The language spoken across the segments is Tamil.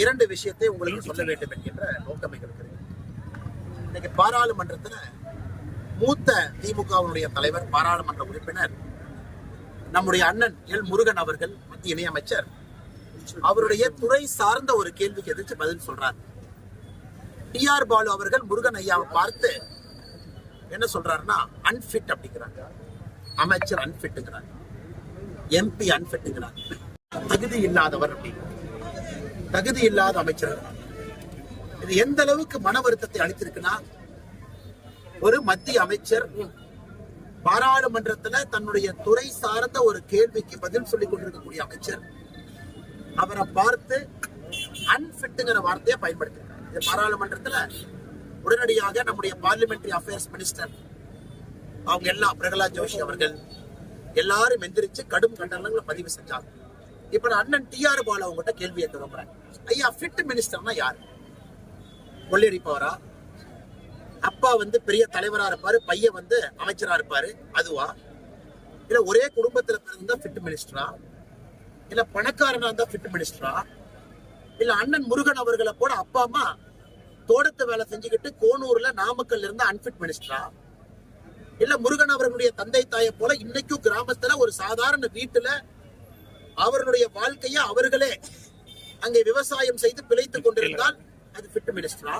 இரண்டு விஷயத்தை உங்களுக்கு சொல்ல வேண்டும் என்கின்ற நோக்கம் இருக்கிறது. இன்னைக்கு பாராளுமன்றத்தில் மூத்த திமுகவுடைய தலைவர், பாராளுமன்ற உறுப்பினர் நம்முடைய அண்ணன் எல் முருகன் அவர்கள், மத்திய இணையமைச்சர், அவருடைய துறை சார்ந்த ஒரு கேள்விக்கு எதிர்த்து பதில் சொல்றார். டிஆர் பாலு அவர்கள் முருகன் ஐயாவை பார்த்து என்ன சொல்றாருன்னா, அன்பிட் அப்படிங்கிறாங்க, அமைச்சர் அன்பிட்டுங்கிறாங்க, எம்பி அன்பிட்டுங்கிறாங்க, தகுதி இல்லாதவர் அப்படின்னு, தகுதி இல்லாத அமைச்சர். இது எந்த அளவுக்கு மன வருத்தத்தை அளித்திருக்குன்னா, ஒரு மத்திய அமைச்சர் பாராளுமன்றத்துல தன்னுடைய துறை சார்ந்த ஒரு கேள்விக்கு பதில் சொல்லிக் கொண்டிருக்கக்கூடிய அமைச்சர் அவரை பார்த்து அன்பிட்டுங்கிற வார்த்தையை பயன்படுத்திருக்காங்க. பாராளுமன்றத்துல உடனடியாக நம்முடைய பார்லிமெண்டரி அஃபேர்ஸ் மினிஸ்டர் அவங்க எல்லாம், பிரகலாத் ஜோஷி அவர்கள் எல்லாரும் எந்திரிச்சு கடும் கண்டனங்களை பதிவு செஞ்சாங்க. இப்ப நான் அண்ணன் டிஆர் பாலு அவங்ககிட்ட கேள்வி கேட்க விரும்புறேன். ஐயா, ஃபிட் மினிஸ்டர்னா யாரு? கொள்ளையடிப்பவரா? அப்பா பெரிய தலைவரா இருப்பாரு, பையன் அமைச்சரா இருப்பாரு, அதுவா? இல்ல ஒரே குடும்பத்துல பிறந்தா ஃபிட் மினிஸ்டரா? இல்ல பணக்காரனா இருந்தா ஃபிட் மினிஸ்டரா? இல்ல அண்ணன் முருகன் அவர்களை போல அப்பா அம்மா தோட்டத்து வேலை செஞ்சுக்கிட்டு கோனூர்ல நாமக்கல்ல இருந்தா அன்பிட் மினிஸ்டரா? இல்ல முருகன் அவர்களுடைய தந்தை தாயை போல இன்னைக்கும் கிராமத்துல ஒரு சாதாரண வீட்டுல அவர்களுடைய வாழ்க்கைய அவர்களே அங்கே விவசாயம் செய்து பிழைத்துக் கொண்டிருந்தால் அது ஃபிட் மினிஸ்டரா?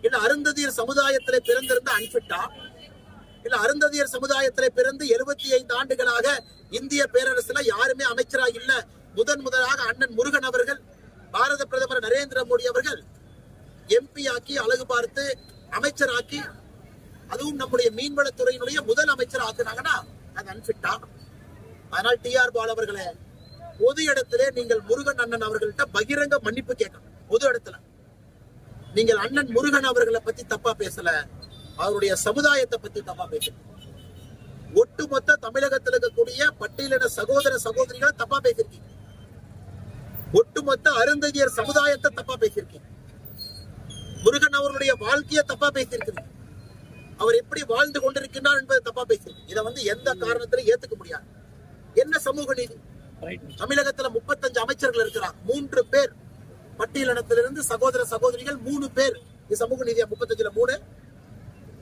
இல்ல அருந்ததியர் சமுதாயத்திலே பிறந்திருந்த அன்பிட்டா? இல்ல அருந்ததியர் சமுதாயத்திலே பிறந்து 75 ஆண்டுகளாக இந்திய பேரரசுல யாருமே அமைச்சரா இல்ல, முதலாக அண்ணன் முருகன் அவர்கள் பாரத பிரதமர் நரேந்திர மோடி அவர்கள் எம்பி ஆக்கி, அழகு பார்த்து அமைச்சராக்கி, அதுவும் நம்முடைய மீன்வளத்துறையினுடைய முதல் அமைச்சர் ஆக்குனாங்கன்னா அது அன்பிட்டா? அதனால் டிஆர் பாலு அவர்களே, பொது இடத்திலே நீங்கள் முருகன் அண்ணன் அவர்கள்ட்ட பகிரங்க மன்னிப்பு கேட்கணும். பொது இடத்துல நீங்கள் அண்ணன் முருகன் அவர்களை பத்தி தப்பா பேசல, அவருடைய சமுதாயத்தை பத்தி தப்பா பேசல. ஒட்டுமொத்த தமிழகத்தில் இருக்கக்கூடிய பட்டியலின சகோதர சகோதரிகளை தப்பா பேசிருக்கீங்க. ஒட்டுமொத்த அருந்ததியர் சமுதாயத்தை தப்பா பேசியிருக்கீங்க. முருகன் அவருடைய வாழ்க்கையை தப்பா பேசியிருக்கிறீங்க. அவர் எப்படி வாழ்ந்து கொண்டிருக்கிறார் என்பதை தப்பா பேசியிருக்கீங்க. இதை எந்த காரணத்திலும் ஏத்துக்க முடியாது. என்ன சமூக நீதி? தமிழகத்துல 35 அமைச்சர்கள் இருக்கிறாங்க, 3 பேர் பட்டியலினத்திலிருந்து சகோதர சகோதரிகள் 3 பேர். இது சமூக நீதியா? 35ல 3.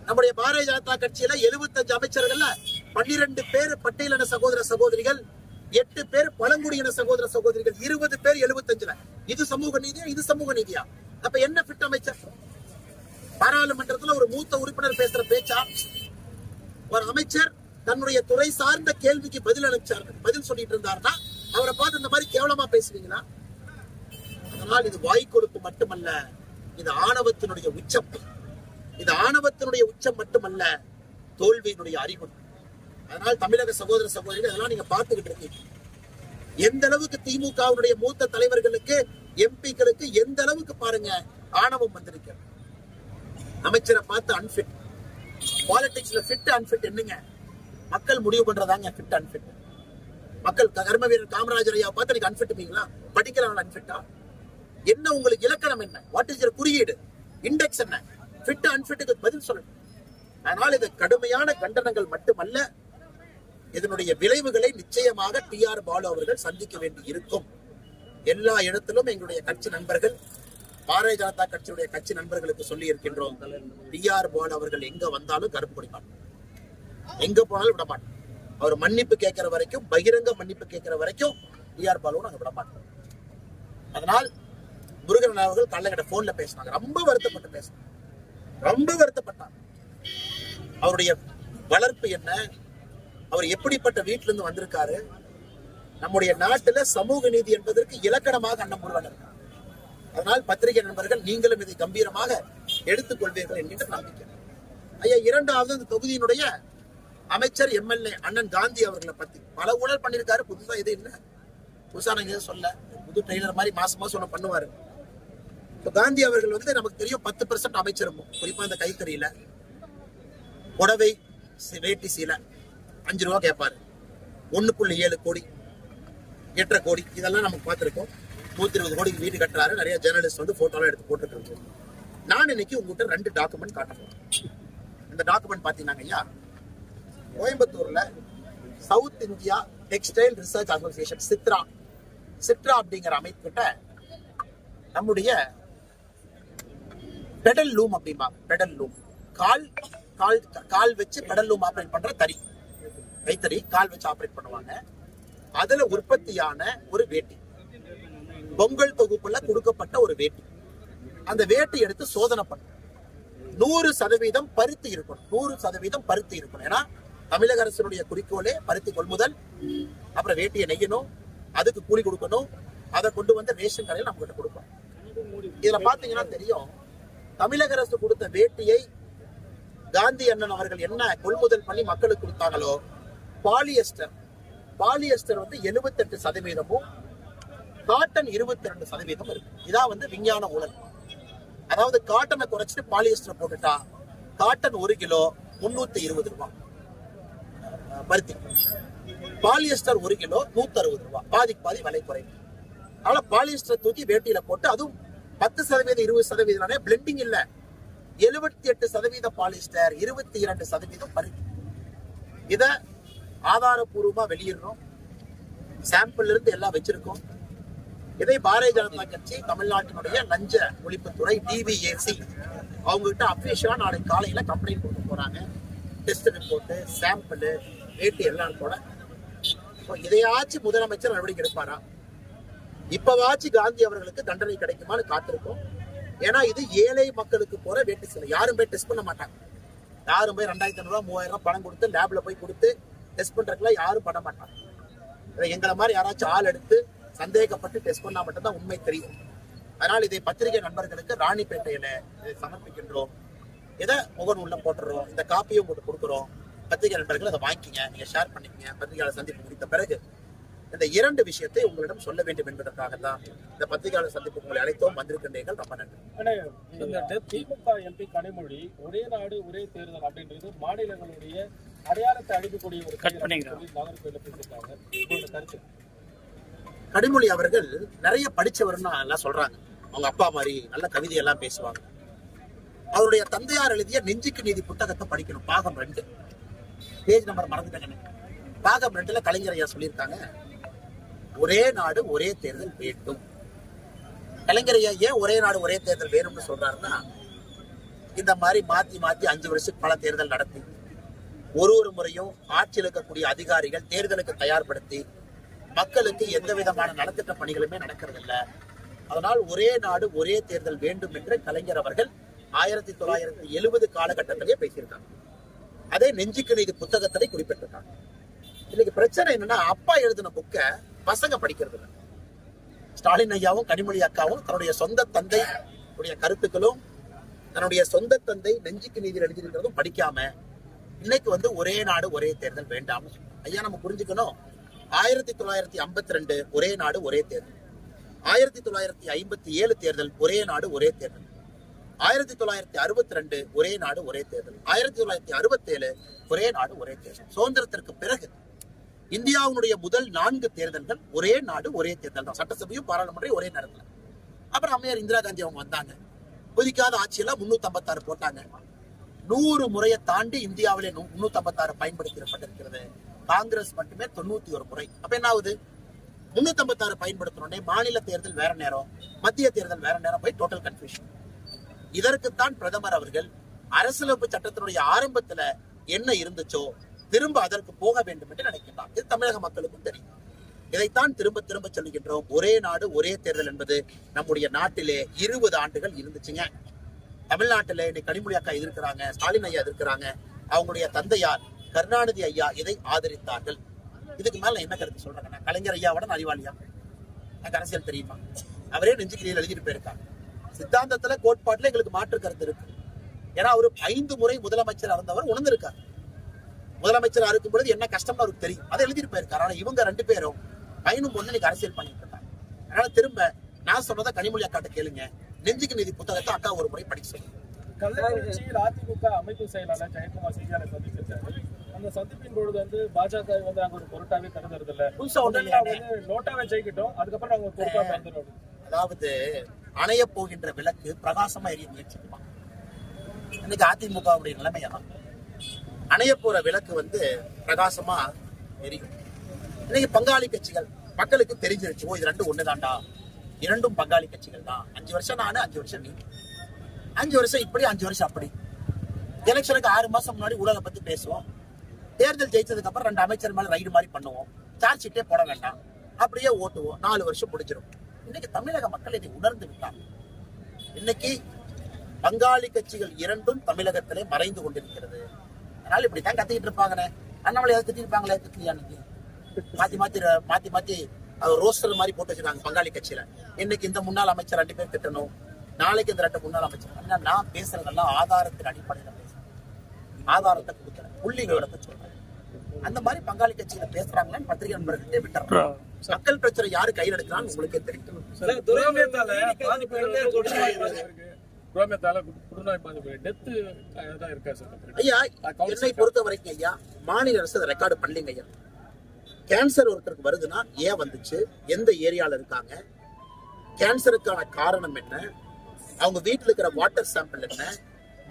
நம்முடைய பாரதிய ஜனதா கட்சியில 75 அமைச்சர்கள் 12 பேர் பட்டியலின சகோதர சகோதரிகள், 8 பேர் பழங்குடியின சகோதர சகோதரிகள், 20 பேர் 75ல. இது சமூக நீதியா? இது சமூக நீதியா? அப்ப என்ன ஃபிட் அமைச்சர்? பாராளுமன்றத்துல ஒரு மூத்த உறுப்பினர் பேசுற பேச்சா? ஒரு அமைச்சர் தன்னுடைய துறை சார்ந்த கேள்விக்கு பதில் சொல்லிட்டு இருந்தாருன்னா அவரை பார்த்து இந்த மாதிரி கேவலமா பேசுவீங்களா? அதனால் இது வாய்க்கொழுப்பு மட்டுமல்ல, இது ஆணவத்தினுடைய உச்சம். இது ஆணவத்தினுடைய உச்சம் மட்டுமல்ல, தோல்வியினுடைய அறிகுறி. அதனால் தமிழக சகோதர சகோதரிகள் இதெல்லாம் நீங்க பார்த்துக்கிட்டு இருக்கீங்க. எந்த அளவுக்கு திமுகவுடைய மூத்த தலைவர்களுக்கு, எம்பிக்களுக்கு எந்த அளவுக்கு பாருங்க ஆணவம் வந்திருக்கிறது. அமைச்சரை பார்த்து அன்பிட். பாலிடிக்ஸ்ல ஃபிட் அன்பிட் என்னங்க? மக்கள் முடிவு பண்றதாங்க ஃபிட் அன்பிட். மக்கள் கர்ம வீரர் காமராஜர் ஐயா பார்த்து நீங்க அன்பிட்டுப்பீங்களா? படிக்கிறவங்க அன்பிட்டா? என்ன உங்களுக்கு இலக்கணம்? என்ன வாட் இஸ் யுவர் குறியீடு, இண்டெக்ஸ் என்ன? ஃபிட் அன்பிட்டுக்கு பதில் சொல்லணும். அதனால் இது கடுமையான கண்டனங்கள் மட்டுமல்ல, இதனுடைய விளைவுகளை நிச்சயமாக டிஆர் பாலு அவர்கள் சந்திக்க வேண்டி இருக்கும். எல்லா இடத்திலும் எங்களுடைய கட்சி நண்பர்கள், பாரதிய ஜனதா கட்சியுடைய கட்சி நண்பர்களுக்கு சொல்லி இருக்கின்றோம், டிஆர் பாலு அவர்கள் எங்க வந்தாலும் கருப்பு கொடிப்பாங்க, எங்க போனாலும் விட மாட்டோம். அவர் மன்னிப்பு கேட்கிற வரைக்கும், பகிரங்க மன்னிப்பு கேட்கிற வரைக்கும் டிஆர் பாலுவும் நாங்க விட மாட்டோம். அதனால் முருகன் அவர்கள் காலையில போன்ல பேசினாங்க, ரொம்ப வருத்தப்பட்டு பேசினாங்க, ரொம்ப வருத்தப்பட்டாங்க. அவருடைய வளர்ப்பு என்ன, அவர் எப்படிப்பட்ட வீட்டில இருந்து வந்திருக்காரு, நம்முடைய நாட்டுல சமூக நீதி என்பதற்கு இலக்கணமாக அண்ணன் முருகன் இருக்கார். அதனால் பத்திரிகை நண்பர்கள் நீங்களும் இதை கம்பீரமாக எடுத்துக்கொள்வீர்கள் என்கின்ற நம்பிக்கை. ஐயா, இரண்டாவது இந்த தொகுதியினுடைய அமைச்சர் எம்எல்ஏ அண்ணன் காந்தி அவர்களை பத்தி பல ஊழல் பண்ணிருக்காரு. புதுசா இது இல்லை, புதுசா நாங்க எதுவும் சொல்ல, புது ட்ரெய்லர் மாதிரி மாசம் மாசம் ஒண்ணு பண்ணுவாரு. காந்தி அவர்கள் நமக்கு தெரியும் 10% அமைச்சரும், குறிப்பா இந்த கைத்தறியில புடவை வேட்டி சீல 5 ரூபா கேட்பாரு, 1.7 கோடி 8.5 கோடி இதெல்லாம் நமக்கு பார்த்திருக்கோம். 120 கோடிக்கு வீடு கட்டுறாரு. நிறைய ஜேர்னலிஸ்ட் போட்டோலாம் எடுத்து போட்டுருக்கு. நான் இன்னைக்கு உங்ககிட்ட 2 டாக்குமெண்ட் காட்டுறேன். இந்த டாக்குமெண்ட் பாத்தீங்கன்னா ஐயா, கோயம்புத்தூர்ல south India textile research association Chitra அப்படிங்கிற அமைப்பு கிட்ட நம்முடைய பெடல் லூம் அப்படிம்பா. பெடல் லூம் கால் கால் கால் வச்சு பெடல் லூம் ஆபரேட் பண்ற தறி, கைத்தறி கால் வச்சு ஆபரேட் பண்ணுவாங்க. அதுல உற்பத்தியான ஒரு வேட்டி, பொங்கல் தொகுப்புல கொடுக்கப்பட்ட ஒரு வேட்டி. அந்த வேட்டி எடுத்து சோதனை பண்ண 100% பருத்தி இருக்கணும். 100% பருத்தி இருக்கணும். ஏன்னா தமிழக அரசினுடைய குறிக்கோளே பருத்தி கொள்முதல், அப்புறம் வேட்டியை நெய்யணும், அதுக்கு கூலி கொடுக்கணும், அதை கொண்டு வந்து ரேஷன் கடையில் நம்ம கிட்ட கொடுப்போம். இதுல பாத்தீங்கன்னா தெரியும், தமிழக அரசு கொடுத்த வேட்டியை காந்தி அண்ணன் அவர்கள் என்ன கொள்முதல் பண்ணி மக்களுக்கு கொடுத்தாங்களோ, பாலியஸ்டர் வந்து 78%, காட்டன் 22% இருக்கு. இதான் வந்து விஞ்ஞான ஊழல். அதாவது காட்டனை குறைச்சிட்டு பாலியஸ்டர் போட்டுட்டா காட்டன் 1 கிலோ 320 ரூபாய் பருத்தி, பாலியஸ்டர் 1 கிலோ 160 ரூபாய், பாதிக்கு பாதி விலை குறையும். அதனால பாலியஸ்டர் தூக்கி வேட்டியில போட்டு, அதுவும் 10% 20% பிளெண்டிங் இல்ல, 78% பாலிஸ்டர், 22% பருத்தி. இத ஆதாரபூர்வமா வெளியிடணும். சாம்பிள் இருந்து எல்லாம் வச்சிருக்கோம். இதை பாரதிய ஜனதா கட்சி தமிழ்நாட்டினுடைய லஞ்ச ஒழிப்புத்துறை DVAC அவங்க கிட்ட அபிஷியலா நாளைக்கு காலையில கம்ப்ளைண்ட் கொடுக்க போறாங்க. டெஸ்ட் ரிப்போர்ட், சாம்பிள், வேட்டி எல்லாம் கூட. இதையாச்சும் முதலமைச்சர் நடவடிக்கை எடுப்பாரா? இப்பவாச்சும் காந்தி அவர்களுக்கு தண்டனை கிடைக்குமான்னு காத்திருக்கோம். ஏன்னா இது ஏழை மக்களுக்கு போற வேட்டி சிலை. யாரும் போய் டெஸ்ட் பண்ண மாட்டாங்க. யாரும் போய் 2500 ரூபாய் 3000 ரூபாய் பணம் கொடுத்து லேப்ல போய் கொடுத்து டெஸ்ட் பண்றதுக்குலாம் யாரும் பண்ண மாட்டாங்க. எங்களை மாதிரி யாராச்சும் ஆள் எடுத்து சந்தேகப்பட்டு டெஸ்ட் பண்ணா மட்டும்தான் உண்மை தெரியும். அதனால் இதை பத்திரிகை நண்பர்களுக்கு ராணிப்பேட்டையில இதை சமர்ப்பிக்கின்றோம். இதை முகநூல்ல போட்டுறோம். இந்த காப்பியும் போட்டு கொடுக்குறோம். பத்திரிகை நண்பர்கள் அதை வாங்கிக்கிங்க, நீங்க ஷேர் பண்ணிக்கங்க. பத்திரிகையாளர் சந்திப்பு முடித்த பிறகு இந்த 2 விஷயத்தை உங்களிடம் சொல்ல வேண்டும் என்பதற்காக தான் இந்த பத்திரிகையாளர் சந்திப்பு உங்களை அழைத்தோம். வந்திருக்கின்றீர்கள், ரொம்ப நன்றி. திமுக MP கனிமொழி ஒரே நாடு ஒரே தேர்தல் அப்படின்றது மாநிலங்களுடைய அடையாளத்தை அழிக்கக்கூடிய ஒரு நாகர்கோயில பேசியிருக்காங்க. கனிமொழி அவர்கள் நிறைய படிச்சவர்னு எல்லாம் சொல்றாங்க. அவங்க அப்பா மாதிரி நல்ல கவிதையெல்லாம் பேசுவாங்க. அவருடைய தந்தையார் எழுதிய நெஞ்சுக்கு நீதி புத்தகத்தை படிக்கணும். பாகம் 2, பேஜ் நம்பர் மறந்துட்டேங்க. பாகம் 2ல கலைஞர் ஐயா சொல்லியிருக்காங்க, ஒரே நாடு ஒரே தேர்தல் வேண்டும். கலைஞர் ஐயா ஏன் ஒரே நாடு ஒரே தேர்தல் வேணும்னு சொல்றாருன்னா, இந்த மாதிரி மாத்தி 5 வருஷத்துக்கு பல தேர்தல் நடத்தி ஒரு முறையும் ஆட்சியில் இருக்கக்கூடிய அதிகாரிகள் தேர்தலுக்கு தயார்படுத்தி மக்களுக்கு எந்த விதமான நலத்திட்ட பணிகளுமே நடக்கிறது இல்லை. அதனால் ஒரே நாடு ஒரே தேர்தல் வேண்டும் என்று கலைஞர் அவர்கள் 1970 காலகட்டத்திலேயே பேசியிருக்காங்க. அதே நெஞ்சுக்கு நீதி புத்தகத்திலே குறிப்பிட்டிருக்காங்க. இன்னைக்கு பிரச்சனை என்னன்னா, அப்பா எழுதின புக்க பசங்க படிக்கிறது இல்லை. ஸ்டாலின் ஐயாவும் கனிமொழி அக்காவும் தன்னுடைய சொந்த தந்தை கருத்துக்களும் தன்னுடைய சொந்த தந்தை நெஞ்சுக்கு நீதி எழுதியிருக்கிறதும் படிக்காம இன்னைக்கு வந்து ஒரே நாடு ஒரே தேர்தல் வேண்டாம். ஐயா நம்ம புரிஞ்சுக்கணும், 1952 ஒரே நாடு ஒரே தேர்தல், 1957 தேர்தல் ஒரே நாடு ஒரே தேர்தல், 1962 ஒரே நாடு ஒரே தேர்தல், 1967 ஒரே நாடு ஒரே தேர்தல். சுதந்திரத்திற்கு பிறகு இந்தியாவுடைய முதல் 4 தேர்தல்கள் ஒரே நாடு ஒரே தேர்தல் தான். சட்டசபையும் பாராளுமன்றம் ஒரே நேரத்தில். அப்புறம் அம்மையார் இந்திரா காந்தி அவங்க வந்தாங்க. புதிக்காத ஆட்சியில 356 போட்டாங்க. 100 முறையை தாண்டி இந்தியாவிலே 356 பயன்படுத்தப்பட்டிருக்கிறது. காங்கிரஸ் மட்டுமே 91 முறை. அப்ப என்ன ஆகுது? 356 பயன்படுத்தணும்னே மாநில தேர்தல் வேற நேரம், மத்திய தேர்தல் வேற நேரம், போய் டோட்டல் கன்ஃபியூஷன். இதற்குத்தான் பிரதமர் அவர்கள் அரசியலமைப்பு சட்டத்தினுடைய ஆரம்பத்துல என்ன இருந்துச்சோ திரும்ப அதற்கு போக வேண்டும் என்று நினைக்கின்றார். இது தமிழக மக்களுக்கும் தெரியும். இதைத்தான் திரும்ப சொல்லுகின்றோம். ஒரே நாடு ஒரே தேர்தல் என்பது நம்முடைய நாட்டிலே 20 ஆண்டுகள் இருந்துச்சுங்க. தமிழ்நாட்டிலே இன்னைக்கு கனிமொழி அக்கா எதிர்க்கிறாங்க, ஸ்டாலின் ஐயா எதிர்க்கிறாங்க, அவங்களுடைய தந்தையார் கருணாநிதி ஐயா இதை ஆதரித்தார்கள். இதுக்கு மேல என்ன கருத்து சொல்றாங்க? கலைஞர் ஐயாவோட அறிவாளியா? எனக்கு அரசியல் தெரியுமா? அவரே நெஞ்சுக்கிரியில் எழுதிட்டு போயிருக்காங்க. சித்தாந்தத்துல கோட்பாட்டுல எங்களுக்கு மாற்று கருத்து இருக்கு. ஏன்னா அவரு 5 முறை முதலமைச்சர் இருந்தவர் உணர்ந்திருக்காரு. முதலமைச்சரா இருக்கும் பொழுது என்ன கஷ்டமா அவருக்கு தெரியும். அதை எழுதிட்டு போயிருக்காரு. ஆனா இவங்க 2 பேரும் பையனும் பொண்ணு இன்னைக்கு அரசியல் பண்ணிட்டு இருக்காங்க. அதனால திரும்ப நான் சொன்னதை கனிமொழி அக்காட்ட கேளுங்க. நெஞ்சுக்கு நீதி புத்தகத்தை அக்கா ஒரு முறை படிக்க சொல்லுங்க. கள்ளக்குறிச்சியில் அதிமுக அமைப்பு செயலாளர் ஜெயக்குமார் செய்தியாளர் சந்திச்சிருக்காரு. அந்த சந்திப்பின் பொழுது வந்து பாஜக வந்து நாங்க ஒரு பொருட்டாவே கருதுறது இல்ல, நோட்டாவே ஜெயிக்கிட்டோம், அதுக்கப்புறம் நாங்க ஒரு பொருட்டா கருதுறோம். அதாவது அணைய போகின்ற விளக்கு பிரகாசமா எரிய முயற்சிக்குமா? இன்னைக்கு அதிமுகவுடைய நிலைமையா? அணைய போற விளக்கு வந்து பிரகாசமா எரியும். இன்னைக்கு பங்காளி கட்சிகள் மக்களுக்கு தெரிஞ்சிருச்சு, ஓ இது 2 ஒண்ணுதான்டா, இரண்டும் பங்காளி கட்சிகள் தான். 5 வருஷம் நானு, 5 வருஷம் நீ, 5 வருஷம் இப்படி, 5 வருஷம் அப்படி. எலெக்ஷனுக்கு 6 மாசம் முன்னாடி ஊழலை பத்தி பேசுவோம். தேர்தல் ஜெயிச்சதுக்கு அப்புறம் 2 அமைச்சர் மேல ரைடு மாதிரி பண்ணுவோம். சார்ஜ் ஷீட்டே போட வேண்டாம், அப்படியே ஓட்டுவோம். 4 வருஷம் முடிஞ்சிடும். இன்னைக்கு தமிழக மக்கள் இதை உணர்ந்து விட்டாங்க. இன்னைக்கு பங்காளி கட்சிகள் இரண்டும் தமிழகத்திலே மறைந்து கொண்டிருக்கிறது. அதனால இப்படித்தான் கத்திக்கிட்டு இருப்பாங்கன்னு அண்ணாமலை திட்டி இருப்பாங்களே, திட்டியா மாத்தி மாத்தி ரோஸ்டர் மாதிரி போட்டு வச்சிருக்காங்க பங்காளி கட்சியில. இன்னைக்கு இந்த முன்னாள் அமைச்சர் 2 பேர் திட்டணும், நாளைக்கு இந்த 2 முன்னாள் அமைச்சர். நான் பேசுறதெல்லாம் ஆதாரத்தின் அடிப்படையில பேசுறேன், ஆதாரத்தை கொடுக்குறேன், புள்ளி விவரத்தை சொல்றேன். அந்த மாதிரி பங்காளி கட்சியில பேசுறாங்கன்னு பத்திரிகை நண்பர்களே விட்டுறாங்க. மக்கள் பிரச்சனை யாரு கையில் எடுக்கிறான்னு உங்களுக்கே தெரியும். ஐயா, என்னை பொறுத்த வரைக்கும் ஐயா, மாநில அரசு ரெக்கார்டு பண்ணலீங்க ஐயா. கேன்சர் ஒருத்தருக்கு வருதுன்னா ஏன் வந்துச்சு, எந்த ஏரியால இருக்காங்க, கேன்சருக்கான காரணம் என்ன, அவங்க வீட்டுல இருக்கிற வாட்டர் சாம்பிள் என்ன,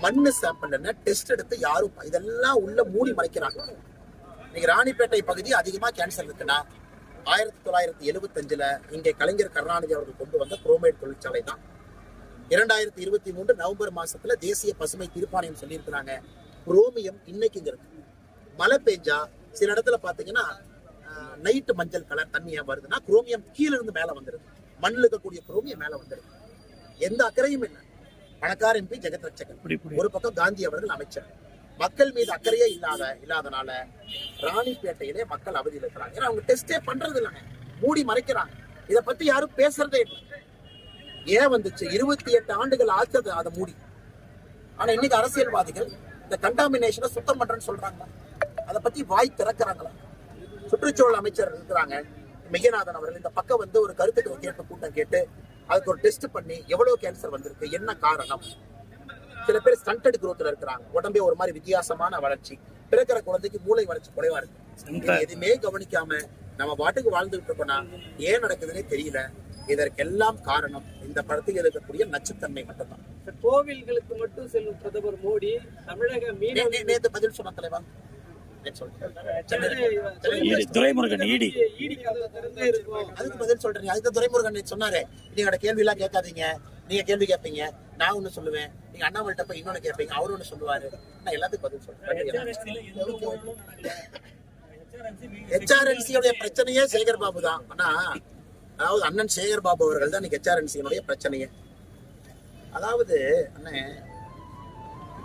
மண்ணு சாம்பிள் என்ன, டெஸ்ட் எடுத்து யாரும் இதெல்லாம் உள்ள மூடி மறைக்கிறாங்க. இன்னைக்கு ராணிப்பேட்டை பகுதி அதிகமா கேன்சர் இருக்குன்னா 1975ல இங்கே கலைஞர் கருணாநிதி அவர்கள் கொண்டு வந்த குரோமைட் தொழிற்சாலை தான். 2023 நவம்பர் மாசத்துல தேசிய பசுமை தீர்ப்பாணையம் சொல்லியிருக்கிறாங்க, குரோமியம் இன்னைக்கு இங்க இருக்கு. மழை பெஞ்சா சில இடத்துல பாத்தீங்கன்னா நைட்டு மஞ்சள் கலர் தண்ணியா வருதுன்னா குரோமியம் கீழே இருந்து மேல வந்துருது, மண்ணில் இருக்கக்கூடிய குரோமியம் மேல வந்துருது. எந்த அக்கறையும் இல்லை. பணக்கார எம்பி ஜெகத் ரட்சகன், ஒரு பக்கம் காந்தி அவர்கள் அமைச்சர். மக்கள் மீது அக்கறையே இல்லாதனால ராணிப்பேட்டையிலே மக்கள் அவதியில் இருக்கிறாங்க. ஏன்னா அவங்க டெஸ்டே பண்றது இல்லைங்க, மூடி மறைக்கிறாங்க. இதை பத்தி யாரும் பேசுறதே இல்லை. ஏன் வந்துச்சு? 28 ஆண்டுகள் ஆச்சது அதை மூடி. ஆனா இன்னைக்கு அரசியல்வாதிகள் இந்த கண்டாமினேஷனை சுத்தம் பண்றேன்னு சொல்றாங்களா? அதை பத்தி வாய் திறக்கிறாங்களா? சுற்றுச்சூழல் அமைச்சர் இருக்கிறாங்க மெய்யநாதன் அவர்கள் இந்த பக்கம் வந்து ஒரு கருத்து கேட்பு கூட்டம் கேட்டு அதுக்கு ஒரு டெஸ்ட் பண்ணி எவ்வளவு கேன்சர் வந்திருக்கு, என்ன காரணம். சில பேர் ஸ்டண்டட் குரோத்ல இருக்கிறாங்க, உடம்பே ஒரு மாதிரி வித்தியாசமான வளர்ச்சி, பிறக்கிற குழந்தைக்கு மூளை வளர்ச்சி குறைவா இருக்கு. எதுவுமே கவனிக்காம நம்ம பாட்டுக்கு வாழ்ந்துட்டு இருக்கோம்னா ஏன் நடக்குதுன்னே தெரியல. இதற்கெல்லாம் காரணம் இந்த படத்தில் இருக்கக்கூடிய நச்சுத்தன்மை மட்டும்தான். கோவில்களுக்கு மட்டும் செல்லும் பிரதமர் மோடி தமிழக நேத்து பதில் சொன்ன தலைவா துரைமுருகன் அதுக்கு பதில் சொல்றீங்க. அதுக்கு துரைமுருகன் சொன்னாரு, நீங்க கேள்வி எல்லாம் கேட்காதீங்க, நீங்க கேள்வி கேட்பீங்க, நான் ஒண்ணு சொல்லுவேன், நீங்க அண்ணாமலை போய் இன்னொன்னு கேட்பீங்க, அவரு ஒண்ணு சொல்லுவாரு, நான் எல்லாத்துக்கும் பதில் சொல்றேன். HRNC பிரச்சனையே சேகர் பாபு தான். ஆனா அதாவது அண்ணன் சேகர் பாபு அவர்கள் தான் HRNC பிரச்சனையே. அதாவது அண்ணே,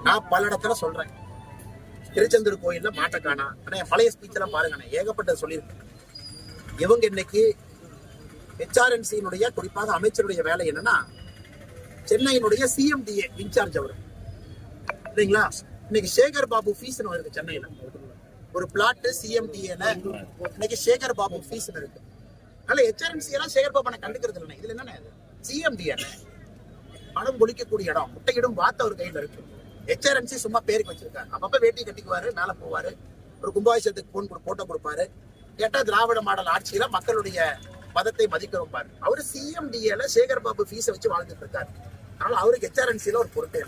நான் பல இடத்துல சொல்றேன், திருச்செந்தூர் கோயில்ல மாட்ட காணா. ஆனா என் பழைய ஸ்பீச் எல்லாம் பாருங்க, ஏகப்பட்ட சொல்லியிருக்கேன். இவங்க இன்னைக்கு HRNC குறிப்பாக அமைச்சருடைய வேலை என்னன்னா, சென்னையினுடைய CMDA இன்சார்ஜ் அவர் இல்லைங்களா. இன்னைக்கு சேகர் பாபு ஃபீஸ் இருக்கு சென்னையில, ஒரு பிளாட் CMDA இன்னைக்கு சேகர் பாபு ஃபீஸ் இருக்கு. அதனால HRNC எல்லாம் சேகர் பாபு கண்டுக்கிறது இல்லை. இதுல என்ன CMDA பணம் பொழிக்கக்கூடிய இடம், முட்டையிடும் வாத்த ஒரு கையில இருக்கு. HRNC சும்மா பேருக்கு வச்சிருக்காரு. அப்பப்ப வேட்டி கட்டிக்குவாரு, மேல போவாரு, ஒரு கும்பாபிஷேகத்துக்கு போட்டோ கொடுப்பாரு. கேட்டா திராவிட மாடல் ஆட்சியில மக்களுடைய மதத்தை மதிக்கிறோம் பாரு. அவரு CMDA சேகர் பாபு ஃபீஸை வச்சு வாழ்ந்துட்டு இருக்காரு. அதனால அவருக்கு HRNC ஒரு பொருட்டே